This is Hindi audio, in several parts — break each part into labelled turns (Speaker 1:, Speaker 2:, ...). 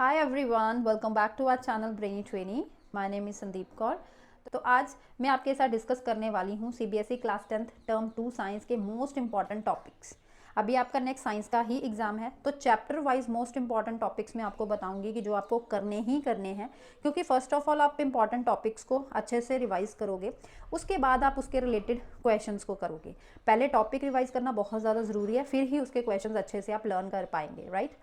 Speaker 1: Hi everyone, welcome back to our channel brainy trainee. My name is Sandeep Kaur. तो आज मैं आपके साथ डिस्कस करने वाली हूँ CBSE class 10th term 2 science के मोस्ट इंपॉर्टेंट टॉपिक्स। अभी आपका नेक्स्ट साइंस का ही एग्जाम है, तो chapter wise most important topics मैं आपको बताऊंगी कि जो आपको करने ही करने हैं, क्योंकि फर्स्ट ऑफ ऑल आप इंपॉर्टेंट टॉपिक्स को अच्छे से रिवाइज करोगे, उसके बाद आप उसके रिलेटेड क्वेश्चंस को करोगे। पहले टॉपिक रिवाइज करना बहुत ज़्यादा ज़रूरी है, फिर ही उसके क्वेश्चंस अच्छे से आप लर्न कर पाएंगे, राइट।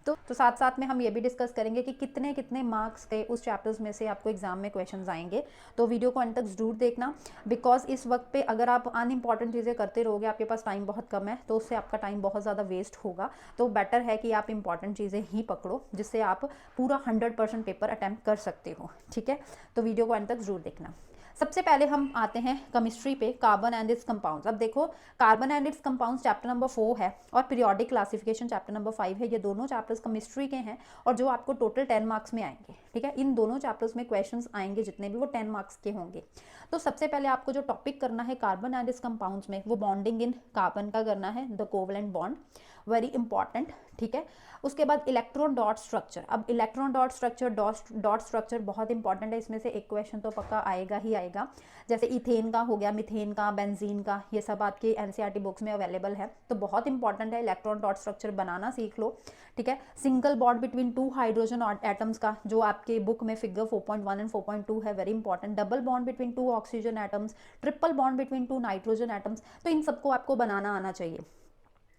Speaker 1: तो साथ साथ में हम ये भी डिस्कस करेंगे कि कितने कितने मार्क्स के उस चैप्टर्स में से आपको एग्जाम में क्वेश्चंस आएंगे। तो वीडियो को अंत तक जरूर देखना, बिकॉज इस वक्त पे अगर आप अनइम्पॉर्टेंट चीज़ें करते रहोगे, आपके पास टाइम बहुत कम है, तो उससे आपका टाइम बहुत ज़्यादा वेस्ट होगा। तो बेटर है कि आप इंपॉर्टेंट चीज़ें ही पकड़ो, जिससे आप पूरा 100% पेपर अटैम्प्ट कर सकते हो। ठीक है, तो वीडियो को अंत तक जरूर देखना। सबसे पहले हम आते हैं केमिस्ट्री पे, कार्बन एंड इट्स कंपाउंड्स। अब देखो, carbon and it's compounds chapter number 4 है और पीरियोडिक क्लासिफिकेशन चैप्टर नंबर 5 है। ये दोनों चैप्टर्स केमिस्ट्री के हैं और जो आपको टोटल 10 मार्क्स में आएंगे। ठीक है, इन दोनों चैप्टर्स में क्वेश्चंस आएंगे जितने भी, वो 10 मार्क्स के होंगे। तो सबसे पहले आपको जो टॉपिक करना है कार्बन एंड इट्स कंपाउंड्स में, वो बॉन्डिंग इन कार्बन का करना है, the covalent bond, very important. ठीक है, उसके बाद इलेक्ट्रॉन डॉट स्ट्रक्चर। अब electron dot structure, dot structure बहुत इंपॉर्टेंट है, इसमें से एक क्वेश्चन तो पक्का आएगा ही आएगा। जैसे इथेन का हो गया, मिथेन का, बेंजीन का, ये सब आपके एनसीईआरटी बुक्स में अवेलेबल है, तो बहुत इंपॉर्टेंट है। इलेक्ट्रॉन डॉट स्ट्रक्चर बनाना सीख लो। ठीक है, single bond between 2 hydrogen atoms का, जो आपके बुक में फिगर 4.1 एंड 4.2 है, very important. Double bond between 2 oxygen atoms, triple bond between 2 nitrogen atoms, तो इन सबको आपको बनाना आना चाहिए।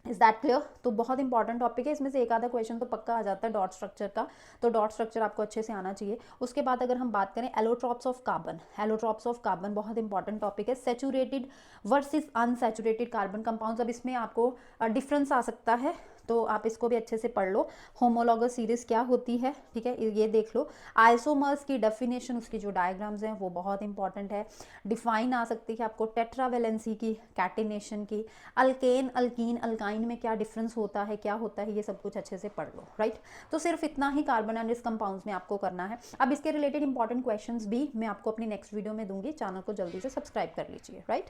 Speaker 1: Is that clear? तो बहुत इंपॉर्टेंट टॉपिक है, इसमें से एक आधा क्वेश्चन तो पक्का आ जाता है डॉट स्ट्रक्चर का, तो डॉट स्ट्रक्चर आपको अच्छे से आना चाहिए। उसके बाद अगर हम बात करें allotropes of carbon, allotropes of carbon बहुत इंपॉर्टेंट टॉपिक है। Saturated versus unsaturated carbon compounds, अब इसमें आपको डिफरेंस आ सकता है, तो आप इसको भी अच्छे से पढ़ लो। होमोलॉगस सीरीज क्या होती है, ठीक है, ये देख लो। आइसोमर्स की डेफिनेशन, उसकी जो डायग्राम्स हैं वो बहुत इंपॉर्टेंट है। डिफाइन आ सकती है आपको टेट्रावेलेंसी की, कैटिनेशन की, अल्केन, अल्कीन, अल्काइन में क्या डिफरेंस होता है, क्या होता है, ये सब कुछ अच्छे से पढ़ लो, राइट। तो सिर्फ इतना ही कार्बन एंड इट्स कंपाउंड्स में आपको करना है। अब इसके रिलेटेड इंपॉर्टेंट क्वेश्चंस भी मैं आपको अपनी नेक्स्ट वीडियो में दूंगी, चैनल को जल्दी से सब्सक्राइब कर लीजिए, राइट।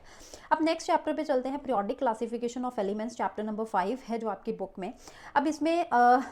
Speaker 1: अब नेक्स्ट चैप्टर पे चलते हैं, periodic classification of elements, chapter number 5 है जो आपकी बुक में। अब इसमें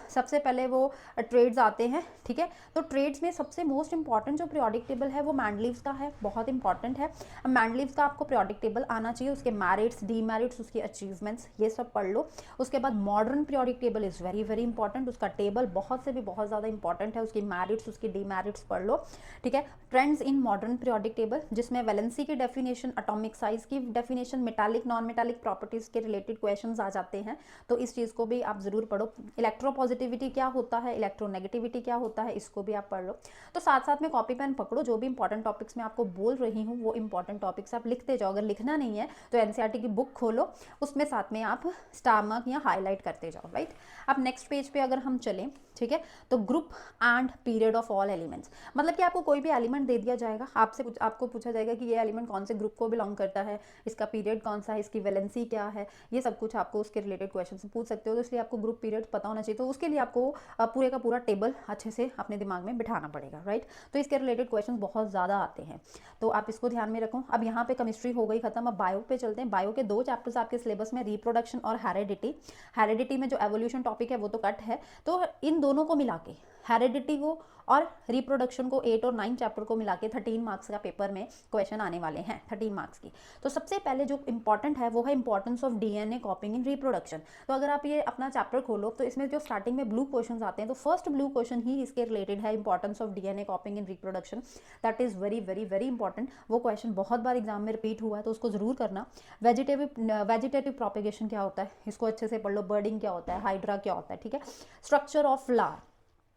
Speaker 1: सबसे पहले वो ट्रेड्स आते हैं। ठीक है, तो ट्रेड्स में सबसे मोस्ट इंपॉर्टेंट जो पीरियोडिक टेबल है वो मैंडलीव्स का है, बहुत इंपॉर्टेंट है। अब मैंडलीव्स का आपको पीरियोडिक टेबल आना चाहिए, उसके मेरिट्स, डीमेरिट्स, उसके अचीवमेंट्स, ये सब पढ़ लो। उसके बाद modern periodic table is very very important, उसका टेबल बहुत से भी बहुत ज़्यादा इंपॉर्टेंट है, उसकी मेरिट्स, उसकी डीमेरिट्स पढ़ लो। ठीक है, trends in modern periodic table, जिसमें वैलेंसी की डेफिनेशन, एटॉमिक साइज की definition, metallic non metallic properties के रिलेटेड क्वेश्चंस आ जाते हैं, तो इस चीज़ को भी आप जरूर पढ़ो। इलेक्ट्रोपॉजिटिविटी क्या होता है, इलेक्ट्रोनेगेटिविटी क्या होता है, इसको भी आप पढ़ लो। तो साथ साथ में कॉपी पेन पकड़ो, जो भी इंपॉर्टेंट टॉपिक्स मैं आपको बोल रही हूँ वो इंपॉर्टेंट टॉपिक्स आप लिखते जाओ। अगर लिखना नहीं है तो एनसीईआरटी की बुक खोलो, उसमें साथ में आप स्टार मार्क या हाईलाइट करते जाओ, राइट। अब नेक्स्ट पेज पे अगर हम चलें, ठीक है, तो group and period of all elements, मतलब कि आपको कोई भी एलिमेंट दे दिया जाएगा, आपको पूछा जाएगा कि ये एलिमेंट कौन से ग्रुप को बिलोंग करता है, इसका पीरियड कौन सा है, इसकी वैलेंसी क्या है, ये सब कुछ आपको उसके रिलेटेड क्वेश्चन से पूछ सकते हो। तो इसलिए आपको ग्रुप पीरियड पता होना चाहिए, तो उसके लिए आपको पूरे का पूरा टेबल अच्छे से अपने दिमाग में बिठाना पड़ेगा, राइट। तो इसके रिलेटेड क्वेश्चन बहुत ज़्यादा आते हैं, तो आप इसको ध्यान में रखो। अब यहाँ पे केमिस्ट्री हो गई खत्म, अब बायो पे चलते हैं। बायो के 2 चैप्टर्स आपके सिलेबस में, रिप्रोडक्शन और हेरेडिटी। हेरेडिटी में जो एवोल्यूशन टॉपिक है वो तो कट है, तो इन दोनों को मिला के, हेरेडिटी को और रिप्रोडक्शन को, 8 और 9 चैप्टर को मिला के 13 मार्क्स का पेपर में क्वेश्चन आने वाले हैं, 13 मार्क्स की। तो सबसे पहले जो इंपॉर्टेंट है वो है importance of DNA कॉपिंग in reproduction. तो अगर आप ये अपना चैप्टर खोलो तो इसमें जो स्टार्टिंग में ब्लू क्वेश्चन आते हैं, तो फर्स्ट ब्लू क्वेश्चन ही इसके रिलेटेड है, importance of DNA कॉपिंग in reproduction. That is very very very important. वो क्वेश्चन बहुत बार एग्जाम में रिपीट हुआ है, तो उसको जरूर करना। वेजिटेटिव प्रोपेगेशन क्या होता है, इसको अच्छे से पढ़ लो। बर्डिंग क्या होता है, हाइड्रा क्या होता है, ठीक है। स्ट्रक्चर ऑफ फ्लावर,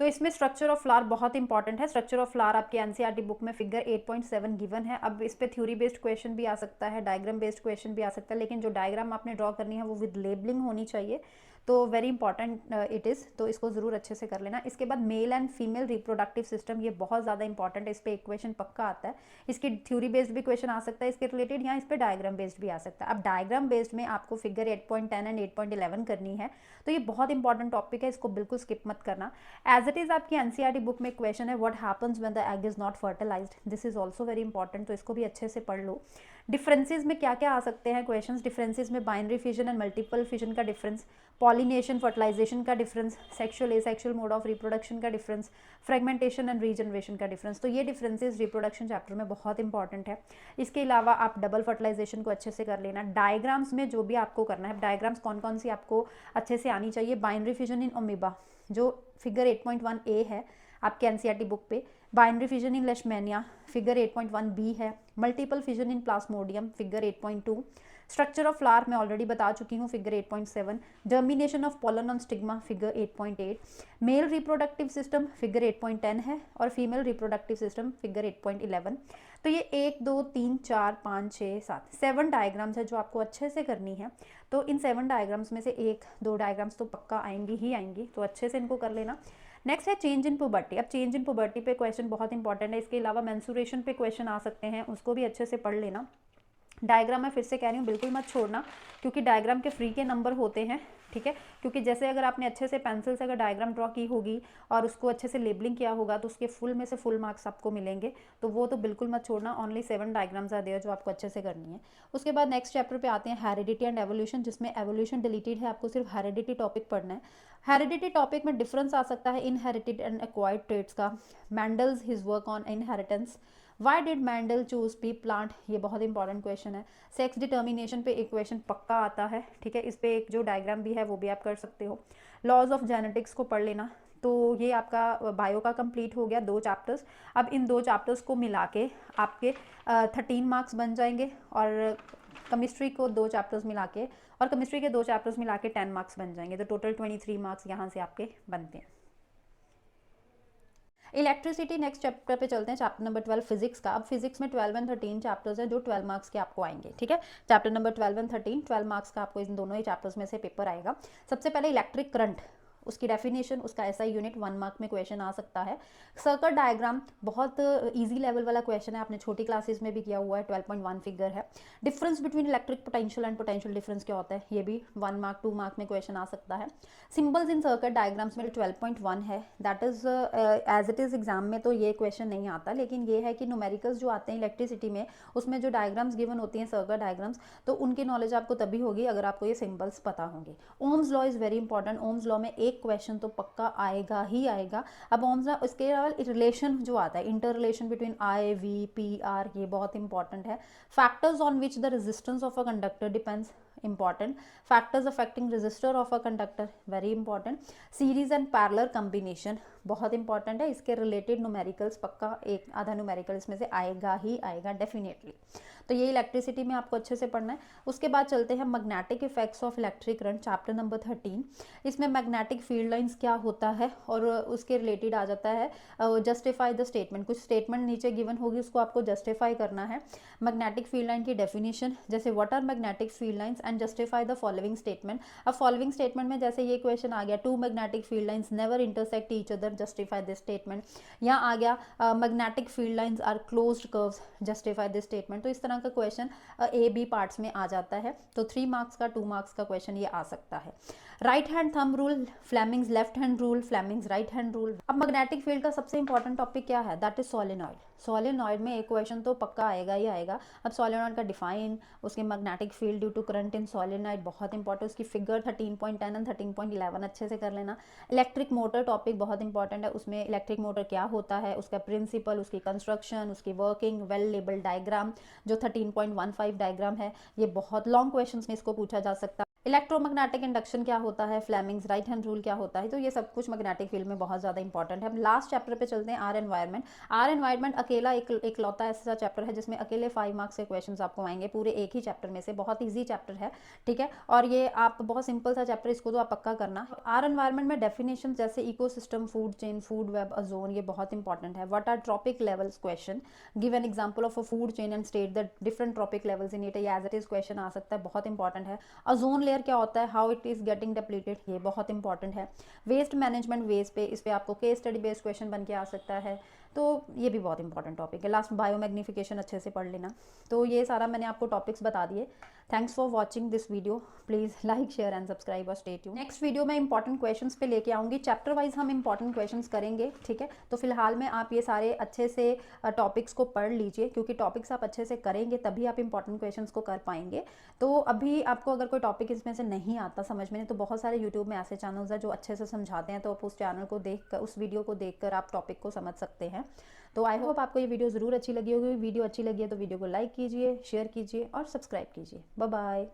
Speaker 1: तो इसमें स्ट्रक्चर ऑफ फ्लावर बहुत इंपॉर्टेंट है। स्ट्रक्चर ऑफ फ्लावर आपके एनसीईआरटी बुक में फिगर 8.7 गिवन है। अब इस पे थ्योरी बेस्ड क्वेश्चन भी आ सकता है, डायग्राम बेस्ड क्वेश्चन भी आ सकता है, लेकिन जो डायग्राम आपने ड्रॉ करनी है वो विद लेबलिंग होनी चाहिए, तो वेरी इंपॉर्टेंट इट इज़, तो इसको जरूर अच्छे से कर लेना। इसके बाद male and female reproductive system, ये बहुत ज़्यादा इंपॉर्टेंट है, इस पर एक क्वेश्चन पक्का आता है। इसकी थ्योरी बेस्ड भी क्वेश्चन आ सकता है इसके रिलेटेड, या इस पर डायग्राम बेस्ड भी आ सकता है। अब डायग्राम बेस्ड में आपको फिगर 8.10 एंड 8.11 करनी है, तो ये बहुत इंपॉर्टेंट टॉपिक है, इसको बिल्कुल स्किप मत करना। एज इट इज़ आपकी एनसीईआरटी बुक में क्वेश्चन है, what happens when the egg is not fertilised, this is also very important, तो इसको भी अच्छे से पढ़ लो। डिफरेंसेस में क्या क्या आ सकते हैं क्वेश्चंस, डिफरेंसेस में binary fission and multiple fission का डिफरेंस, पॉलिनेशन फर्टिलाइजेशन का difference, sexual asexual mode of reproduction का डिफरेंस, फ्रेगमेंटेशन एंड रीजनरेशन का डिफरेंस। तो ये डिफरेंसेस रिप्रोडक्शन चैप्टर में बहुत इंपॉर्टेंट है। इसके अलावा आप डबल फर्टिलाइजेशन को अच्छे से कर लेना। डायग्राम्स में जो भी आपको करना है, डायग्राम्स कौन कौन सी आपको अच्छे से आनी चाहिए, बाइनरी फिजन इन अमीबा जो फिगर 8.1a है आपके एनसीईआरटी बुक पे, binary fission in leishmania figure 8.1b है, multiple fission in plasmodium figure 8.2, structure of flower मैं ऑलरेडी बता चुकी हूँ figure 8.7, germination of pollen on stigma figure 8.8, male reproductive system figure 8.10 है और फीमेल रिप्रोडक्टिव सिस्टम फिगर 8.11। तो ये 1 2 3 4 5 6 7 7 डायग्राम्स है जो आपको अच्छे से करनी है। तो इन 7 डायग्राम्स में से 1-2 डायग्राम्स तो पक्का आएंगी ही आएंगी, तो अच्छे से इनको कर लेना। नेक्स्ट है चेंज इन पुबर्टी। अब चेंज इन पुबर्टी पे क्वेश्चन बहुत इंपॉर्टेंट है। इसके अलावा मेंसुरेशन पे क्वेश्चन आ सकते हैं, उसको भी अच्छे से पढ़ लेना। डायग्राम मैं फिर से कह रही हूँ बिल्कुल मत छोड़ना, क्योंकि डायग्राम के फ्री के नंबर होते हैं, ठीक है। क्योंकि जैसे अगर आपने अच्छे से पेंसिल से अगर डायग्राम ड्रॉ की होगी और उसको अच्छे से लेबलिंग किया होगा तो उसके फुल में से फुल मार्क्स आपको मिलेंगे। तो वो तो बिल्कुल मत छोड़ना। ओनली 7 डायग्राम्स आर देयर जो आपको अच्छे से करनी है। उसके बाद नेक्स्ट चैप्टर पे आते हैं हेरिडिटी एंड एवोल्यूशन, जिसमें एवोल्यूशन डिलीटेड है, आपको सिर्फ हेरिडिटी टॉपिक पढ़ना है। हेरिडिटी टॉपिक में डिफरेंस आ सकता है इनहेरिटेड एंड एक्वायर्ड ट्रेट्स का, Mendel's his work on inheritance, why did Mendel choose pea plant, ये बहुत इंपॉर्टेंट क्वेश्चन है। सेक्स डिटर्मिनेशन पे एक क्वेश्चन पक्का आता है, ठीक है। इस पे एक जो डायग्राम भी है वो भी आप कर सकते हो। लॉज ऑफ जेनेटिक्स को पढ़ लेना। तो ये आपका बायो का कंप्लीट हो गया 2 चैप्टर्स। अब इन 2 चैप्टर्स को मिला के आपके 13 मार्क्स बन जाएंगे और केमिस्ट्री को 2 चैप्टर्स मिला के और केमिस्ट्री के 2 चैप्टर्स मिला के 10 मार्क्स बन जाएंगे। तो टोटल 23 मार्क्स यहाँ से आपके बनते हैं। इलेक्ट्रिसिटी नेक्स्ट चैप्टर पे चलते हैं, चैप्टर नंबर 12 फिजिक्स का। अब फिजिक्स में 12 एंड 13 चैप्टर्स हैं जो 12 मार्क्स के आपको आएंगे, ठीक है। चैप्टर नंबर 12 एंड 13 12 मार्क्स का आपको इन दोनों ही चैप्टर्स में से पेपर आएगा। सबसे पहले इलेक्ट्रिक करंट, उसकी डेफिनेशन, उसका एसआई यूनिट 1 मार्क में क्वेश्चन आ सकता है। सर्किट डायग्राम बहुत इजी लेवल वाला क्वेश्चन है, आपने छोटी क्लासेस में भी किया हुआ है, 12.1 फिगर है। Difference between electric potential and potential difference क्या होता है, ये भी 1 मार्क 2 मार्क में क्वेश्चन आ सकता है। सिंबल्स इन सर्किट डायग्राम्स में 12.1 है, that is as it is exam में तो ये क्वेश्चन नहीं आता, लेकिन ये है कि न्यूमेरिकल्स जो आते हैं इलेक्ट्रिसिटी में उसमें जो डायग्राम्स गिवन होती हैं सर्किट डायग्राम्स, तो उनकी नॉलेज आपको तभी होगी अगर आपको ये सिंबल्स पता होंगे। Ohm's law is very important. Ohm's law में एक क्वेश्चन तो पक्का आएगा ही आएगा। अब ओम्स लॉ, इसके अलावा रिलेशन जो आता है, इंटर रिलेशन बिटवीन आई वी पी आर, ये बहुत इंपॉर्टेंट है। Factors on which the resistance of a conductor depends, important. Factors affecting resistor of a conductor, very important. Series and parallel combination बहुत इंपॉर्टेंट है। इसके रिलेटेड न्यूमेरिकल्स पक्का एक आधा न्यूमेरिकल इसमें से आएगा ही आएगा डेफिनेटली। तो ये इलेक्ट्रिसिटी में आपको अच्छे से पढ़ना है। उसके बाद चलते हैं magnetic effects of electric current, chapter number 13। इसमें मैग्नेटिक फील्ड लाइंस क्या होता है और उसके रिलेटेड आ जाता है जस्टिफाई द स्टेटमेंट। कुछ स्टेटमेंट नीचे गिवन होगी, उसको आपको जस्टिफाई करना है। मैग्नेटिक फील्ड लाइन की डेफिनेशन, जैसे what are magnetic field lines and justify the following statement. अब फॉलोइंग स्टेटमेंट में जैसे ये क्वेश्चन आ गया, 2 magnetic field lines never intersect each other, justify this statement. यहाँ आ गया magnetic field lines are closed curves, justify this statement. तो इस तरह का क्वेश्चन ए बी पार्ट्स में आ जाता है। तो 3 मार्क्स का 2 मार्क्स का क्वेश्चन ये आ सकता है। Right hand thumb rule, Fleming's left hand rule, Fleming's right hand rule. अब मैग्नेटिक फील्ड का सबसे इंपॉर्टेंट टॉपिक क्या है, दैट इज सोलेनॉइड। सोलेनॉइड में एक क्वेश्चन तो पक्का आएगा ही आएगा। अब सोलेनॉइड का डिफाइन, उसके magnetic field due to current in solenoid बहुत इंपॉर्टेंट, उसकी फिगर 13.10 एंड 13.11 अच्छे से कर लेना। इलेक्ट्रिक मोटर टॉपिक बहुत इंपॉर्टेंट है, उसमें इलेक्ट्रिक मोटर क्या होता है, उसका प्रिंसिपल, उसकी कंस्ट्रक्शन, उसकी वर्किंग, वेल लेबल डायग्राम जो 13.15 डायग्राम है, ये बहुत लॉन्ग क्वेश्चन में इसको पूछा जा सकता है। इलेक्ट्रोमैग्नेटिक इंडक्शन क्या होता है, फ्लेमिंग्स राइट हैंड रूल क्या होता है, तो ये सब कुछ मैग्नेटिक फील्ड में बहुत ज़्यादा इंपॉर्टेंट है। हम लास्ट चैप्टर पे चलते हैं, आर एनवायरनमेंट। आर एनवायरनमेंट अकेला एक लौता ऐसा चैप्टर है जिसमें अकेले 5 मार्क्स के क्वेश्चंस आपको आएंगे पूरे एक ही चैप्टर में से। बहुत ईजी चैप्टर है, ठीक है, और ये आप बहुत सिंपल सा चैप्टर, इसको तो आप पक्का करना। आर एनवायरनमेंट में डेफिनेशन जैसे ecosystem, food chain, food web, ozone, ये बहुत इंपॉर्टेंट है। What are trophic levels question, give an example of a food chain and state the different trophic levels in it, ये एज इट इज क्वेश्चन आ सकता है, बहुत इंपॉर्टेंट है। ओजोन लेयर क्या होता है, how it is getting depleted, ये बहुत इंपॉर्टेंट है। वेस्ट मैनेजमेंट, वेस्ट पे, इस पे आपको केस स्टडी बेस्ड क्वेश्चन बन के आ सकता है, तो ये भी बहुत इंपॉर्टेंट टॉपिक है। लास्ट बायो मैग्निफिकेशन अच्छे से पढ़ लेना। तो ये सारा मैंने आपको टॉपिक्स बता दिए। Thanks for watching this video. Please like share and subscribe और स्टे ट्यून्ड। नेक्स्ट वीडियो में इंपॉर्टेंट क्वेश्चंस पे लेके आऊँगी, चैप्टर वाइज हम इंपॉर्टेंट क्वेश्चंस करेंगे, ठीक है। तो फिलहाल में आप ये सारे अच्छे से टॉपिक्स को पढ़ लीजिए, क्योंकि टॉपिक्स आप अच्छे से करेंगे तभी आप इंपॉर्टेंट क्वेश्चंस को कर पाएंगे। तो अभी आपको अगर कोई टॉपिक इसमें से नहीं आता समझ में, तो बहुत सारे यूट्यूब में ऐसे चैनल्स हैं जो अच्छे से समझाते हैं, तो आप उस चैनल को देख कर, उस वीडियो को देख कर आप टॉपिक को समझ सकते हैं। तो आई होप आपको ये वीडियो ज़रूर अच्छी लगी होगी। वीडियो अच्छी लगी है तो वीडियो को लाइक कीजिए, शेयर कीजिए और सब्सक्राइब कीजिए। Bye bye.